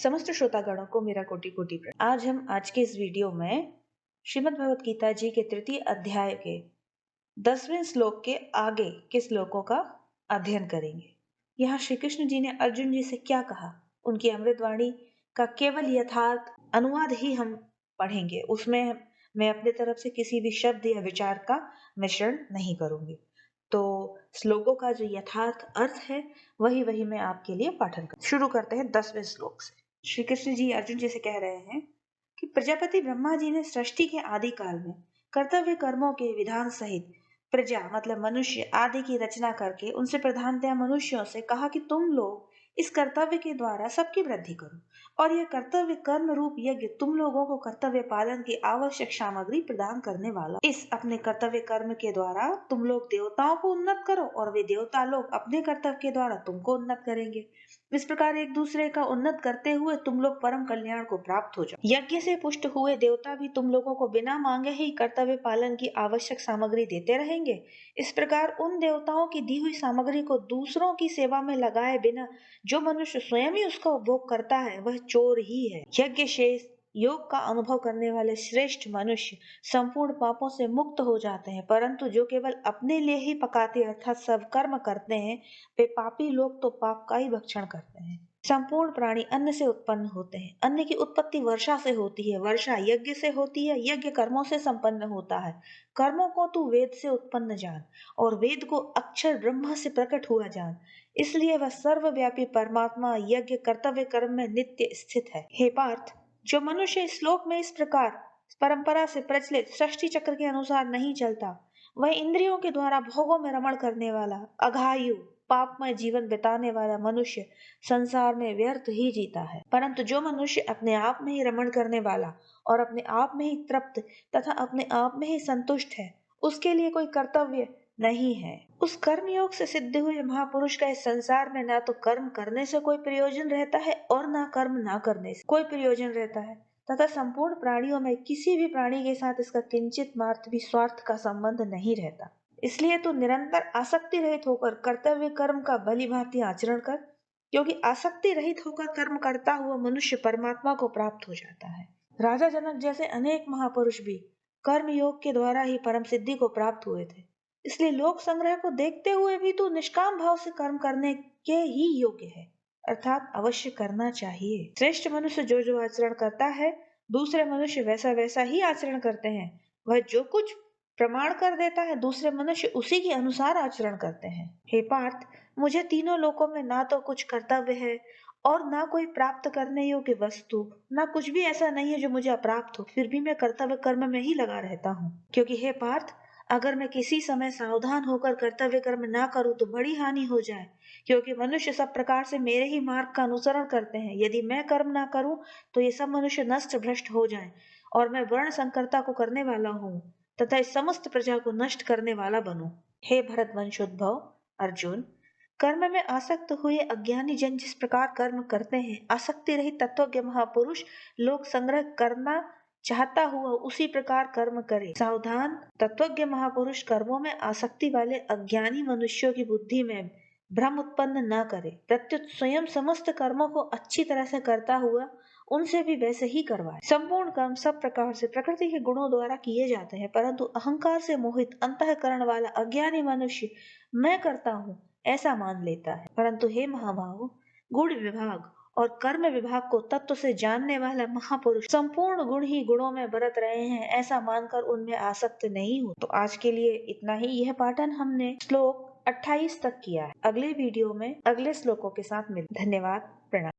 समस्त श्रोतागणों को मेरा कोटि कोटि प्रणाम। आज हम आज के इस वीडियो में श्रीमद् भगवत गीता जी के 3 अध्याय के 10वें श्लोक के आगे के श्लोकों का अध्ययन करेंगे। यहाँ श्री कृष्ण जी ने अर्जुन जी से क्या कहा, उनकी अमृतवाणी का केवल यथार्थ अनुवाद ही हम पढ़ेंगे। उसमें मैं अपने तरफ से किसी भी शब्द या विचार का मिश्रण नहीं करूंगी। तो श्लोकों का जो यथार्थ अर्थ है वही मैं आपके लिए पाठन कर शुरू करते हैं 10वें श्लोक से। श्री कृष्ण जी अर्जुन जी से कह रहे हैं कि प्रजापति ब्रह्मा जी ने सृष्टि के आदि काल में कर्तव्य कर्मों के विधान सहित प्रजा मतलब मनुष्य आदि की रचना करके उनसे प्रधानतया मनुष्यों से कहा कि तुम लोग इस कर्तव्य के द्वारा सबकी वृद्धि करो, और यह कर्तव्य कर्म रूप यज्ञ तुम लोगों को कर्तव्य पालन की आवश्यक सामग्री प्रदान करने वाला। इस अपने कर्तव्य कर्म के द्वारा तुम लोग देवताओं को उन्नत करो और वे देवता लोग अपने कर्तव्य के द्वारा तुमको उन्नत करेंगे। इस प्रकार एक दूसरे का उन्नत करते हुए तुम लोग परम कल्याण को प्राप्त हो जाओ। यज्ञ से पुष्ट हुए देवता भी तुम लोगों को बिना मांगे ही कर्तव्य पालन की आवश्यक सामग्री देते रहेंगे। इस प्रकार उन देवताओं की दी हुई सामग्री को दूसरों की सेवा में लगाए बिना जो मनुष्य स्वयं ही उसका उपभोग करता है वह चोर ही है। यज्ञ शेष योग का अनुभव करने वाले श्रेष्ठ मनुष्य संपूर्ण पापों से मुक्त हो जाते हैं, परंतु जो केवल अपने लिए ही पकाते अर्थात सब कर्म करते हैं वे पापी लोग तो पाप का ही भक्षण करते हैं। संपूर्ण प्राणी अन्न से उत्पन्न होते हैं। अन्न की उत्पत्ति वर्षा से होती है, वर्षा यज्ञ से होती है, यज्ञ कर्मों से संपन्न होता है। कर्मों को तू वेद से उत्पन्न जान और वेद को अक्षर ब्रह्मा से प्रकट हुआ जान। इसलिए वह सर्वव्यापी परमात्मा यज्ञ कर्तव्य कर्म में नित्य स्थित है। हे पार्थ, जो मनुष्य इस श्लोक में इस प्रकार परंपरा से प्रचलित सृष्टि चक्र के अनुसार नहीं चलता, वह इंद्रियों के द्वारा भोगों में रमण करने वाला अघायु पापमय जीवन बिताने वाला मनुष्य संसार में व्यर्थ ही जीता है। परंतु जो मनुष्य अपने आप में ही रमण करने वाला और अपने आप में ही तृप्त तथा अपने आप में ही संतुष्ट है, उसके लिए कोई कर्तव्य नहीं है। उस कर्म योग से सिद्ध हुए महापुरुष का इस संसार में ना तो कर्म करने से कोई प्रयोजन रहता है और ना कर्म ना करने से कोई प्रयोजन रहता है, तथा संपूर्ण प्राणियों में किसी भी प्राणी के साथ इसका किंचित मात्र भी स्वार्थ का संबंध नहीं रहता। इसलिए तो निरंतर आसक्ति रहित होकर कर्तव्य कर्म का भली भांति आचरण कर, क्योंकि आसक्ति रहित होकर कर्म करता हुआ मनुष्य परमात्मा को प्राप्त हो जाता है। राजा जनक जैसे अनेक महापुरुष भी कर्म योग के द्वारा ही परम सिद्धि को प्राप्त हुए थे। इसलिए लोक संग्रह को देखते हुए भी तू निष्काम भाव से कर्म करने के ही योग्य है, अर्थात अवश्य करना चाहिए। श्रेष्ठ मनुष्य जो जो आचरण करता है दूसरे मनुष्य वैसा वैसा ही आचरण करते हैं। वह जो कुछ प्रमाण कर देता है दूसरे मनुष्य उसी के अनुसार आचरण करते हैं। हे पार्थ, मुझे तीनों लोकों में ना तो कुछ कर्तव्य है और ना कोई प्राप्त करने योग्य वस्तु, ना कुछ भी ऐसा नहीं है जो मुझे अप्राप्त हो, फिर भी मैं कर्तव्य कर्म में ही लगा रहता हूँ। क्योंकि हे पार्थ, अगर मैं किसी समय सावधान होकर कर्तव्य कर्म ना करूं तो बड़ी हानि हो जाए, क्योंकि मनुष्य सब प्रकार से मेरे ही मार्ग का अनुसरण करते हैं। यदि मैं कर्म ना करूं तो ये सब मनुष्य नष्ट भ्रष्ट हो जाएं और मैं वर्ण संकरता को करने वाला हूँ तथा इस समस्त प्रजा को नष्ट करने वाला बनूं। हे भरत वंशोद्भव अर्जुन, कर्म में आसक्त हुए अज्ञानी जन जिस प्रकार कर्म करते हैं, आसक्ति रहित तत्वज्ञ महापुरुष लोक संग्रह करना चाहता हुआ उसी प्रकार कर्म करे। सावधान तत्वज्ञ महापुरुष कर्मों में आसक्ति वाले अज्ञानी मनुष्यों की बुद्धि में भ्रम उत्पन्न न करे, प्रत्युत स्वयं समस्त कर्मों को अच्छी तरह से करता हुआ उनसे भी वैसे ही करवाए। संपूर्ण कर्म सब प्रकार से प्रकृति के गुणों द्वारा किए जाते हैं, परंतु अहंकार से मोहित अंतःकरण वाला अज्ञानी मनुष्य मैं करता हूँ ऐसा मान लेता है। परंतु हे महाभाव, गुण विभाग और कर्म विभाग को तत्व से जानने वाला महापुरुष संपूर्ण गुण ही गुणों में बरत रहे हैं ऐसा मानकर उनमें आसक्त नहीं हो। तो आज के लिए इतना ही। यह पाठन हमने श्लोक 28 तक किया है। अगले वीडियो में अगले श्लोकों के साथ मिल। धन्यवाद, प्रणाम।